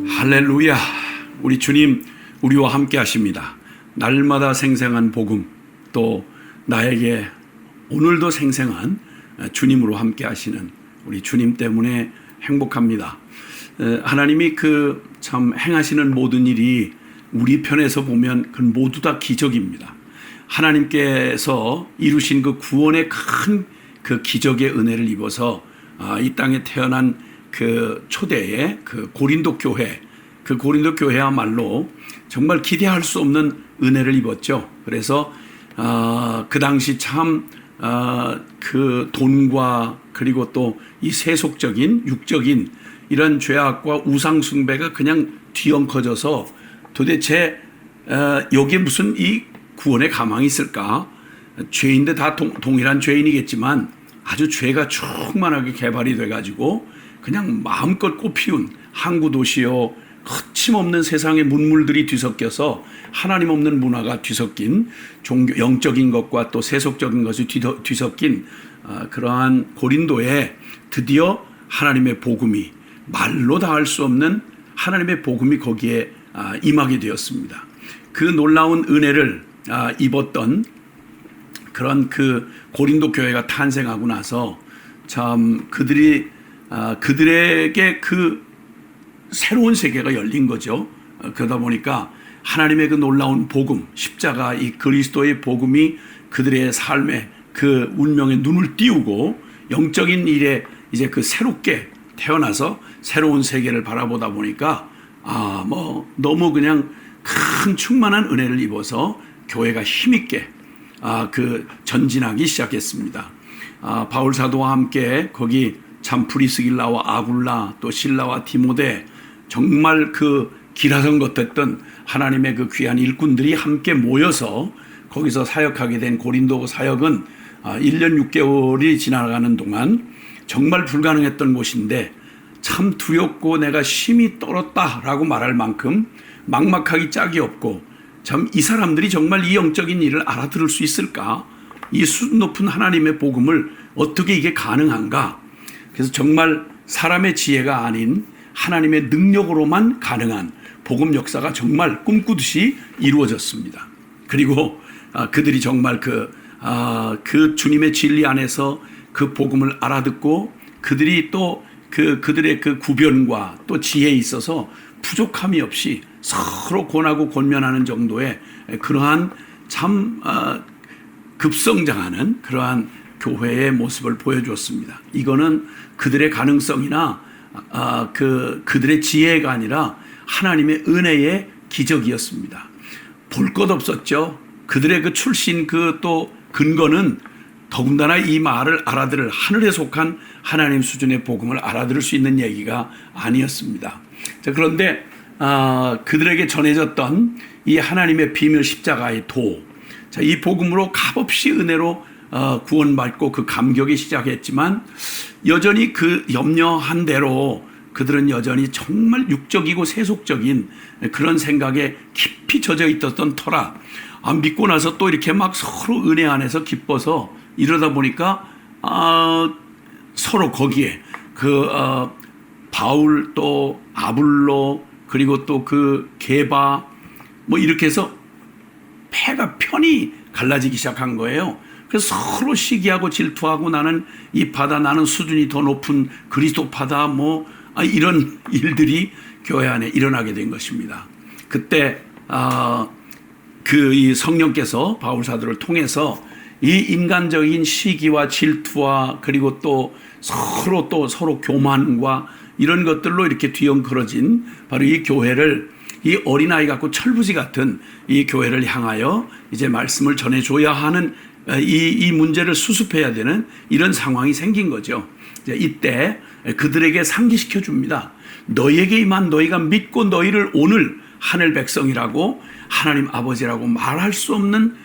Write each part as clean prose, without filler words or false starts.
할렐루야. 우리 주님 우리와 함께 하십니다. 날마다 생생한 복음, 또 나에게 오늘도 생생한 주님으로 함께 하시는 우리 주님 때문에 행복합니다. 하나님이 참 행하시는 모든 일이 우리 편에서 보면 그 모두 다 기적입니다. 하나님께서 이루신 그 구원의 큰 그 기적의 은혜를 입어서 이 땅에 태어난 그 초대의 그 고린도 교회, 그 고린도 교회야말로 정말 기대할 수 없는 은혜를 입었죠. 그래서 그 당시 참 그 돈과 그리고 또 이 세속적인 육적인 이런 죄악과 우상 숭배가 그냥 뒤엉켜져서 도대체 여기에 무슨 이 구원의 가망이 있을까? 죄인들 다 동일한 죄인이겠지만 아주 죄가 충만하게 개발이 돼가지고 그냥 마음껏 꽃피운 항구 도시요, 거침없는 세상의 문물들이 뒤섞여서 하나님 없는 문화가 뒤섞인 영적인 것과 또 세속적인 것이 뒤섞인 그러한 고린도에 드디어 하나님의 복음이, 말로 다 할 수 없는 하나님의 복음이 거기에 임하게 되었습니다. 그 놀라운 은혜를 입었던 그런 그 고린도 교회가 탄생하고 나서 참 그들에게 그 새로운 세계가 열린 거죠. 그러다 보니까 하나님의 그 놀라운 복음, 십자가, 이 그리스도의 복음이 그들의 삶에 그 운명에 눈을 띄우고 영적인 일에 이제 그 새롭게 태어나서 새로운 세계를 바라보다 보니까 너무 그냥 큰 충만한 은혜를 입어서 교회가 힘있게 그 전진하기 시작했습니다. 바울 사도와 함께 거기 참 프리스길라와 아굴라 또 실라와 디모데, 정말 그 기라성 같았던 하나님의 그 귀한 일꾼들이 함께 모여서 거기서 사역하게 된 고린도 사역은 1년 6개월이 지나가는 동안 정말 불가능했던 곳인데 참 두렵고 내가 심히 떨었다라고 말할 만큼 막막하기 짝이 없고, 참 이 사람들이 정말 이 영적인 일을 알아들을 수 있을까? 이 수준 높은 하나님의 복음을 어떻게 이게 가능한가? 그래서 정말 사람의 지혜가 아닌 하나님의 능력으로만 가능한 복음 역사가 정말 꿈꾸듯이 이루어졌습니다. 그리고 그들이 정말 그 주님의 진리 안에서 그 복음을 알아듣고 그들이 또 그들의 그 구변과 또 지혜에 있어서 부족함이 없이 서로 권하고 권면하는 정도의 그러한 참 급성장하는 그러한 교회의 모습을 보여주었습니다. 이거는 그들의 가능성이나 그들의 지혜가 아니라 하나님의 은혜의 기적이었습니다. 볼 것 없었죠. 그들의 그 출신 또 근거는 더군다나 이 말을 알아들을 하늘에 속한 하나님 수준의 복음을 알아들을 수 있는 얘기가 아니었습니다. 자, 그런데 그들에게 전해졌던 이 하나님의 비밀 십자가의 도, 자, 이 복음으로 값없이 은혜로 구원받고 그 감격이 시작했지만 여전히 그 염려한 대로 그들은 여전히 정말 육적이고 세속적인 그런 생각에 깊이 젖어 있었던 터라 믿고 나서 또 이렇게 막 서로 은혜 안에서 기뻐서 이러다 보니까 서로 거기에 바울 또 아블로 그리고 또 그 게바 이렇게 해서 패가 편이 갈라지기 시작한 거예요. 그래서 서로 시기하고 질투하고 나는 이 파다, 나는 수준이 더 높은 그리스도 파다, 이런 일들이 교회 안에 일어나게 된 것입니다. 그때 이 성령께서 바울 사도를 통해서 이 인간적인 시기와 질투와 그리고 또 서로 교만과 이런 것들로 이렇게 뒤엉그러진 바로 이 교회를, 이 어린아이 같고 철부지 같은 이 교회를 향하여 이제 말씀을 전해줘야 하는 이 문제를 수습해야 되는 이런 상황이 생긴 거죠. 이때 그들에게 상기시켜 줍니다. 너희에게 임한 너희가 믿고 너희를 오늘 하늘 백성이라고 하나님 아버지라고 말할 수 없는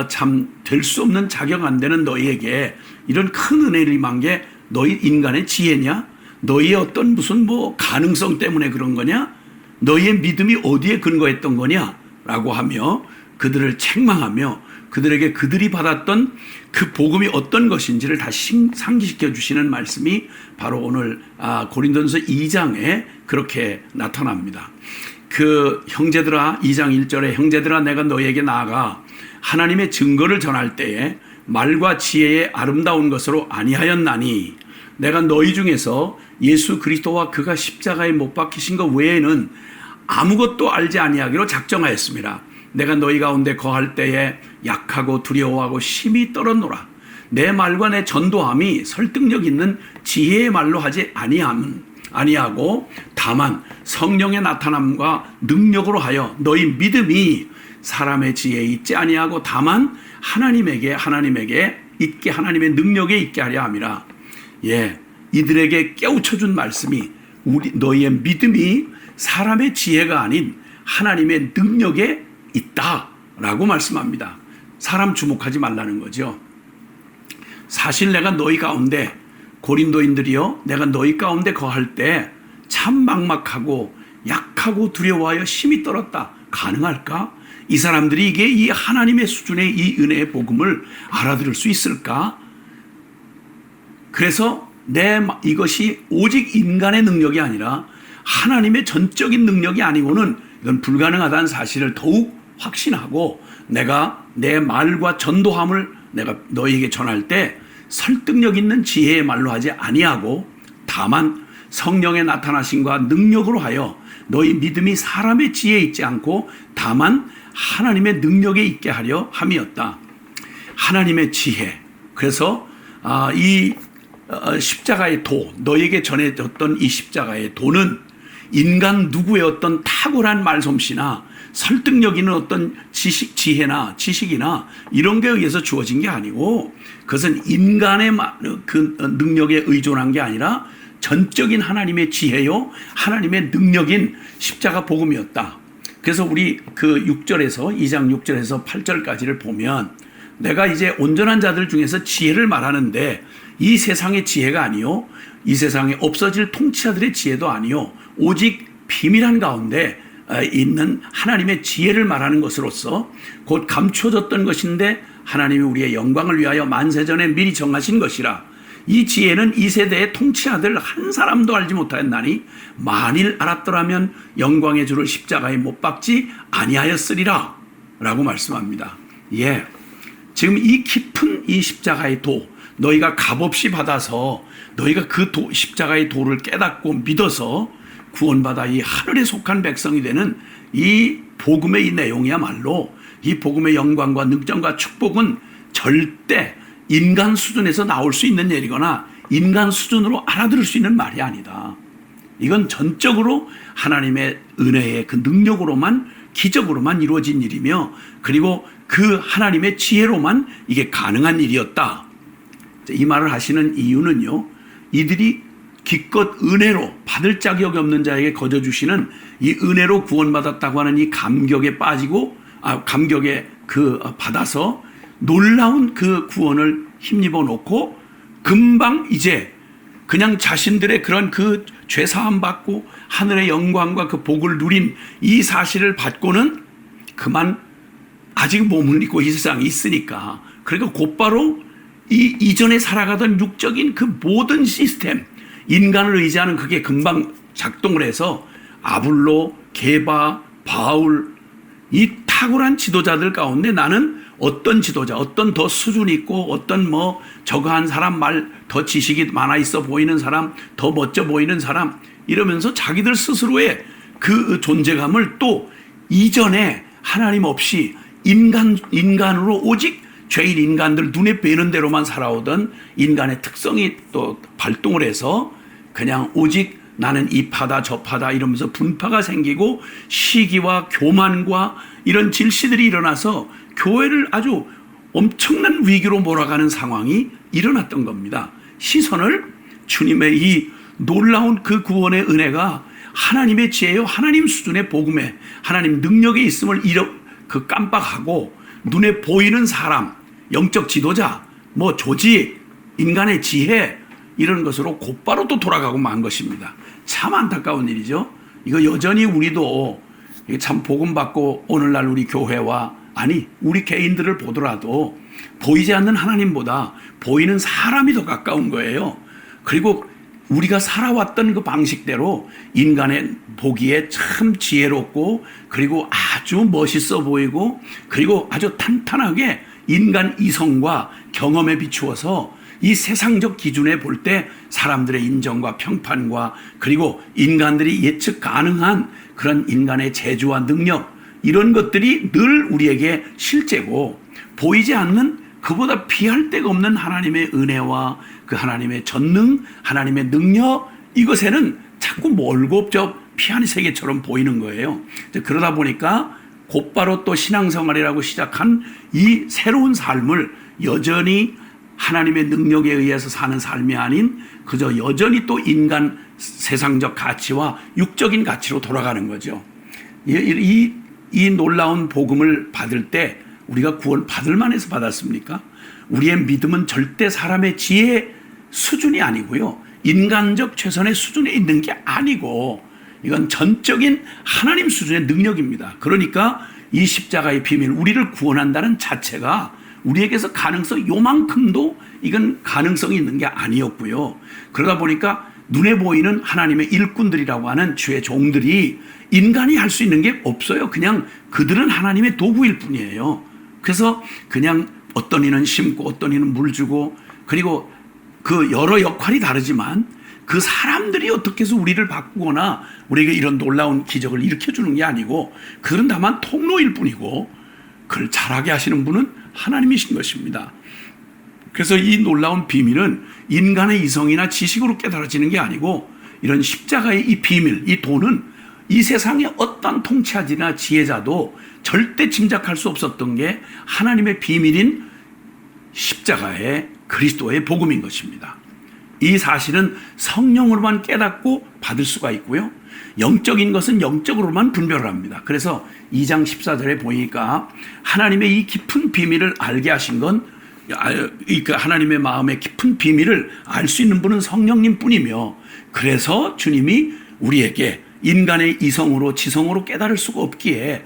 참 될 수 없는 자격 안 되는 너희에게 이런 큰 은혜를 임한 게 너희 인간의 지혜냐? 너희의 어떤 무슨 가능성 때문에 그런 거냐? 너희의 믿음이 어디에 근거했던 거냐? 라고 하며 그들을 책망하며 그들에게 그들이 받았던 그 복음이 어떤 것인지를 다시 상기시켜 주시는 말씀이 바로 오늘 고린도전서 2장에 그렇게 나타납니다. 그 형제들아, 2장 1절에 형제들아 내가 너희에게 나아가 하나님의 증거를 전할 때에 말과 지혜의 아름다운 것으로 아니하였나니 내가 너희 중에서 예수 그리스도와 그가 십자가에 못 박히신 것 외에는 아무것도 알지 아니하기로 작정하였습니다. 내가 너희 가운데 거할 때에 약하고 두려워하고 심히 떨었노라. 내 말과 내 전도함이 설득력 있는 지혜의 말로 하지 아니하고 다만 성령의 나타남과 능력으로 하여 너희 믿음이 사람의 지혜에 있지 아니하고 다만 하나님에게 있게 하나님의 능력에 있게 하려 함이라. 이들에게 깨우쳐준 말씀이 너희의 믿음이 사람의 지혜가 아닌 하나님의 능력에 있다라고 말씀합니다. 사람 주목하지 말라는 거죠. 사실 내가 너희 가운데 고린도인들이여 내가 너희 가운데 거할 때 참 막막하고 약하고 두려워하여 심히 떨었다. 가능할까? 이 사람들이 이게 이 하나님의 수준의 이 은혜의 복음을 알아들을 수 있을까? 그래서 이것이 오직 인간의 능력이 아니라 하나님의 전적인 능력이 아니고는 이건 불가능하다는 사실을 더욱 확신하고 내가 내 말과 전도함을 내가 너희에게 전할 때 설득력 있는 지혜의 말로 하지 아니하고 다만 성령의 나타나심과 능력으로 하여 너희 믿음이 사람의 지혜에 있지 않고 다만 하나님의 능력에 있게 하려 함이었다. 하나님의 지혜. 그래서 이 십자가의 도, 너에게 전해졌던 이 십자가의 도는 인간 누구의 어떤 탁월한 말솜씨나 설득력 있는 어떤 지식이나 이런 게 의해서 주어진 게 아니고 그것은 인간의 그 능력에 의존한 게 아니라 전적인 하나님의 지혜요 하나님의 능력인 십자가 복음이었다. 그래서 우리 그 6절에서 2장 6절에서 8절까지를 보면 내가 이제 온전한 자들 중에서 지혜를 말하는데 이 세상의 지혜가 아니요 이 세상에 없어질 통치자들의 지혜도 아니요 오직 비밀한 가운데 있는 하나님의 지혜를 말하는 것으로서 곧 감춰졌던 것인데 하나님이 우리의 영광을 위하여 만세전에 미리 정하신 것이라. 이 지혜는 이 세대의 통치자들 한 사람도 알지 못하였나니 만일 알았더라면 영광의 주를 십자가에 못 박지 아니하였으리라 라고 말씀합니다. 지금 이 깊은 이 십자가의 도 너희가 값없이 받아서 너희가 그 십자가의 도를 깨닫고 믿어서 구원받아 이 하늘에 속한 백성이 되는 이 복음의 이 내용이야말로 이 복음의 영광과 능력과 축복은 절대 인간 수준에서 나올 수 있는 일이거나 인간 수준으로 알아들을 수 있는 말이 아니다. 이건 전적으로 하나님의 은혜의 그 능력으로만 기적으로만 이루어진 일이며 그리고 그 하나님의 지혜로만 이게 가능한 일이었다. 이 말을 하시는 이유는요. 이들이 기껏 은혜로 받을 자격이 없는 자에게 거저 주시는 이 은혜로 구원받았다고 하는 이 감격에 빠지고 감격에 받아서 놀라운 그 구원을 힘입어 놓고 금방 이제 그냥 자신들의 그런 그 죄사함 받고 하늘의 영광과 그 복을 누린 이 사실을 받고는 그만 아직 몸을 입고 이 세상에 있으니까 그러니까 곧바로 이 이전에 살아가던 육적인 그 모든 시스템 인간을 의지하는 그게 금방 작동을 해서 아블로, 게바, 바울 이 탁월한 지도자들 가운데 나는 어떤 지도자, 어떤 더 수준 있고 어떤 저거한 사람 말 더 지식이 많아 있어 보이는 사람, 더 멋져 보이는 사람 이러면서 자기들 스스로의 그 존재감을 또 이전에 하나님 없이 인간으로 오직 죄인 인간들 눈에 뵈는 대로만 살아오던 인간의 특성이 또 발동을 해서 그냥 오직 나는 이 파다 저 파다 이러면서 분파가 생기고 시기와 교만과 이런 질시들이 일어나서 교회를 아주 엄청난 위기로 몰아가는 상황이 일어났던 겁니다. 시선을 주님의 이 놀라운 그 구원의 은혜가 하나님의 지혜요 하나님 수준의 복음에 하나님 능력에 있음을 깜빡하고 눈에 보이는 사람, 영적 지도자, 조직, 인간의 지혜 이런 것으로 곧바로 또 돌아가고 만 것입니다. 참 안타까운 일이죠. 이거 여전히 우리도 참 복음 받고 오늘날 우리 교회와 아니, 우리 개인들을 보더라도 보이지 않는 하나님보다 보이는 사람이 더 가까운 거예요. 그리고 우리가 살아왔던 그 방식대로 인간의 보기에 참 지혜롭고 그리고 아주 멋있어 보이고 그리고 아주 탄탄하게 인간 이성과 경험에 비추어서 이 세상적 기준에 볼 때 사람들의 인정과 평판과 그리고 인간들이 예측 가능한 그런 인간의 재주와 능력, 이런 것들이 늘 우리에게 실제고, 보이지 않는 그보다 비할 데가 없는 하나님의 은혜와 그 하나님의 전능, 하나님의 능력, 이것에는 자꾸 멀고 저 피한 세계처럼 보이는 거예요. 그러다 보니까 곧바로 또 신앙생활이라고 시작한 이 새로운 삶을 여전히 하나님의 능력에 의해서 사는 삶이 아닌 그저 여전히 또 인간 세상적 가치와 육적인 가치로 돌아가는 거죠. 이 놀라운 복음을 받을 때 우리가 구원 받을 만해서 받았습니까? 우리의 믿음은 절대 사람의 지혜 수준이 아니고요, 인간적 최선의 수준에 있는 게 아니고 이건 전적인 하나님 수준의 능력입니다. 그러니까 이 십자가의 비밀, 우리를 구원한다는 자체가 우리에게서 가능성 요만큼도 이건 가능성이 있는 게 아니었고요. 그러다 보니까 눈에 보이는 하나님의 일꾼들이라고 하는 주의 종들이 인간이 할 수 있는 게 없어요. 그냥 그들은 하나님의 도구일 뿐이에요. 그래서 그냥 어떤 이는 심고 어떤 이는 물 주고, 그리고 그 여러 역할이 다르지만 그 사람들이 어떻게 해서 우리를 바꾸거나 우리에게 이런 놀라운 기적을 일으켜주는 게 아니고 그들은 다만 통로일 뿐이고 그걸 잘하게 하시는 분은 하나님이신 것입니다. 그래서 이 놀라운 비밀은 인간의 이성이나 지식으로 깨달아지는 게 아니고 이런 십자가의 이 비밀, 이 도는 이 세상의 어떤 통치자나 지혜자도 절대 짐작할 수 없었던 게 하나님의 비밀인 십자가의 그리스도의 복음인 것입니다. 이 사실은 성령으로만 깨닫고 받을 수가 있고요, 영적인 것은 영적으로만 분별을 합니다. 그래서 2장 14절에 보니까 하나님의 이 깊은 비밀을 알게 하신 건, 하나님의 마음의 깊은 비밀을 알 수 있는 분은 성령님 뿐이며, 그래서 주님이 우리에게 인간의 이성으로 지성으로 깨달을 수가 없기에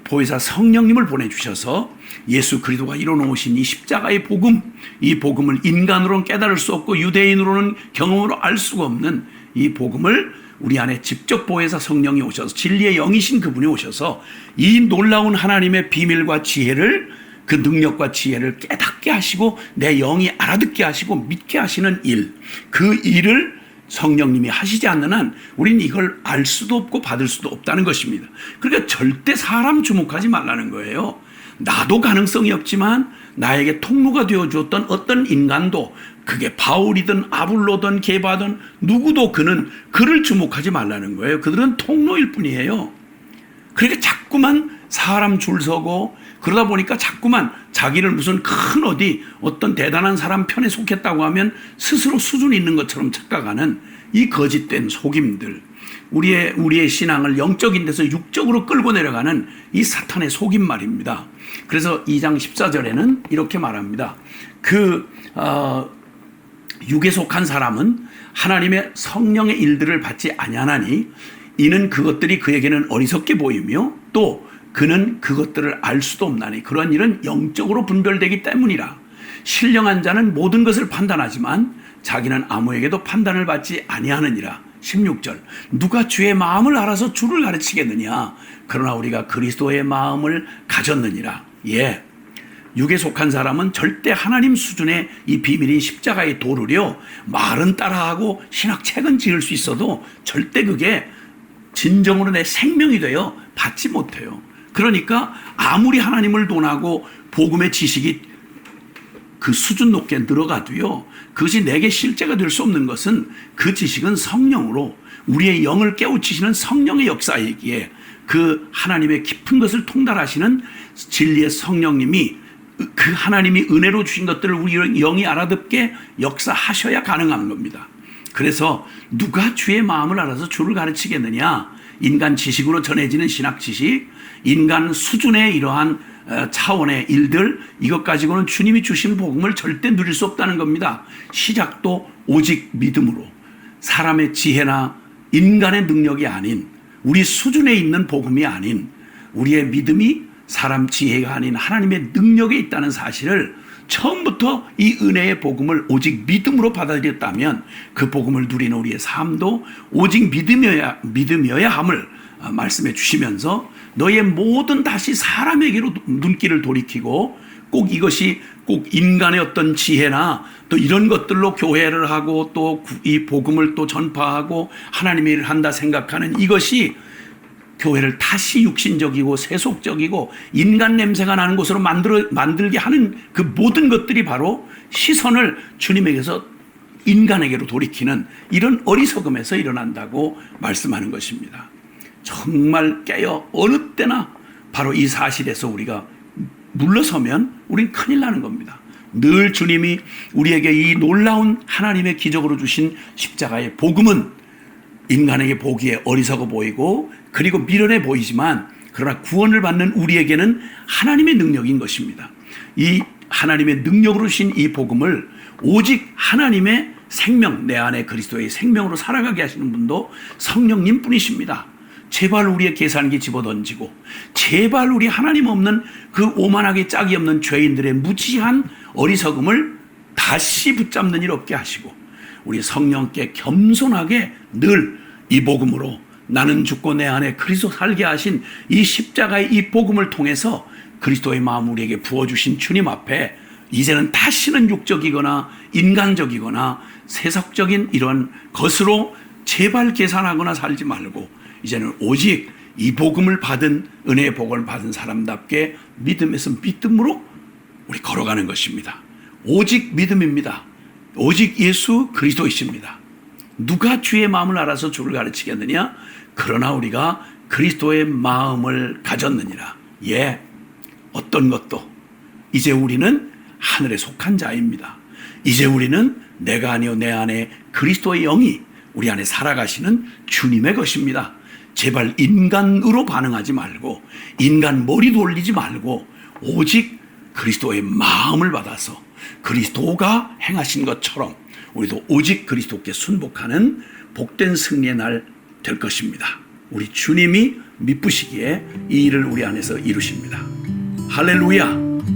보혜사 성령님을 보내주셔서 예수 그리스도가 이뤄놓으신 이 십자가의 복음, 이 복음을 인간으로는 깨달을 수 없고 유대인으로는 경험으로 알 수가 없는 이 복음을 우리 안에 직접 보혜사 성령이 오셔서, 진리의 영이신 그분이 오셔서 이 놀라운 하나님의 비밀과 지혜를, 그 능력과 지혜를 깨닫게 하시고 내 영이 알아듣게 하시고 믿게 하시는 일, 그 일을 성령님이 하시지 않는 한 우리는 이걸 알 수도 없고 받을 수도 없다는 것입니다. 그러니까 절대 사람 주목하지 말라는 거예요. 나도 가능성이 없지만 나에게 통로가 되어주었던 어떤 인간도, 그게 바울이든 아볼로든 게바든 누구도 그를 주목하지 말라는 거예요. 그들은 통로일 뿐이에요. 그러니까 자꾸만 사람 줄 서고 그러다 보니까 자꾸만 자기를 무슨 큰 어떤 대단한 사람 편에 속했다고 하면 스스로 수준 있는 것처럼 착각하는 이 거짓된 속임들, 우리의 신앙을 영적인 데서 육적으로 끌고 내려가는 이 사탄의 속임 말입니다. 그래서 2장 14절에는 이렇게 말합니다. 육에 속한 사람은 하나님의 성령의 일들을 받지 아니하나니 이는 그것들이 그에게는 어리석게 보이며 또 그는 그것들을 알 수도 없나니 그러한 일은 영적으로 분별되기 때문이라. 신령한 자는 모든 것을 판단하지만 자기는 아무에게도 판단을 받지 아니하느니라. 16절, 누가 주의 마음을 알아서 주를 가르치겠느냐. 그러나 우리가 그리스도의 마음을 가졌느니라. 육에 속한 사람은 절대 하나님 수준의 이 비밀인 십자가의 도를요, 말은 따라하고 신학책은 지을 수 있어도 절대 그게 진정으로 내 생명이 되어 받지 못해요. 그러니까 아무리 하나님을 논하고 복음의 지식이 그 수준 높게 늘어가도요, 그것이 내게 실제가 될 수 없는 것은 그 지식은 성령으로 우리의 영을 깨우치시는 성령의 역사이기에 그 하나님의 깊은 것을 통달하시는 진리의 성령님이, 그 하나님이 은혜로 주신 것들을 우리 영이 알아듣게 역사하셔야 가능한 겁니다. 그래서 누가 주의 마음을 알아서 주를 가르치겠느냐. 인간 지식으로 전해지는 신학 지식, 인간 수준의 이러한 차원의 일들, 이것 가지고는 주님이 주신 복음을 절대 누릴 수 없다는 겁니다. 시작도 오직 믿음으로, 사람의 지혜나 인간의 능력이 아닌, 우리 수준에 있는 복음이 아닌 우리의 믿음이 사람 지혜가 아닌 하나님의 능력에 있다는 사실을 처음부터 이 은혜의 복음을 오직 믿음으로 받아들였다면 그 복음을 누리는 우리의 삶도 오직 믿음이어야 함을 말씀해 주시면서 너의 모든 다시 사람에게로 눈길을 돌이키고 꼭 이것이 꼭 인간의 어떤 지혜나 또 이런 것들로 교회를 하고 또 이 복음을 또 전파하고 하나님의 일을 한다 생각하는 이것이 교회를 다시 육신적이고 세속적이고 인간 냄새가 나는 곳으로 만들게 하는 그 모든 것들이 바로 시선을 주님에게서 인간에게로 돌이키는 이런 어리석음에서 일어난다고 말씀하는 것입니다. 정말 깨어 어느 때나 바로 이 사실에서 우리가 물러서면 우린 큰일 나는 겁니다. 늘 주님이 우리에게 이 놀라운 하나님의 기적으로 주신 십자가의 복음은 인간에게 보기에 어리석어 보이고 그리고 미련해 보이지만 그러나 구원을 받는 우리에게는 하나님의 능력인 것입니다. 이 하나님의 능력으로 주신 이 복음을 오직 하나님의 생명, 내 안에 그리스도의 생명으로 살아가게 하시는 분도 성령님 뿐이십니다. 제발 우리의 계산기 집어던지고 제발 우리 하나님 없는 그 오만하게 짝이 없는 죄인들의 무지한 어리석음을 다시 붙잡는 일 없게 하시고 우리 성령께 겸손하게 늘 이 복음으로 나는 죽고 내 안에 그리스도 살게 하신 이 십자가의 이 복음을 통해서 그리스도의 마음 우리에게 부어주신 주님 앞에 이제는 다시는 육적이거나 인간적이거나 세속적인 이런 것으로 제발 계산하거나 살지 말고 이제는 오직 이 복음을 받은 은혜의 복음을 받은 사람답게 믿음에서 믿음으로 우리 걸어가는 것입니다. 오직 믿음입니다. 오직 예수 그리스도이십니다. 누가 주의 마음을 알아서 주를 가르치겠느냐? 그러나 우리가 그리스도의 마음을 가졌느니라. 예, 어떤 것도 이제 우리는 하늘에 속한 자입니다. 이제 우리는 내가 아니요 내 안에 그리스도의 영이 우리 안에 살아가시는 주님의 것입니다. 제발 인간으로 반응하지 말고 인간 머리 돌리지 말고 오직 그리스도의 마음을 받아서 그리스도가 행하신 것처럼 우리도 오직 그리스도께 순복하는 복된 승리의 날 될 것입니다. 우리 주님이 미쁘시기에 이 일을 우리 안에서 이루십니다. 할렐루야.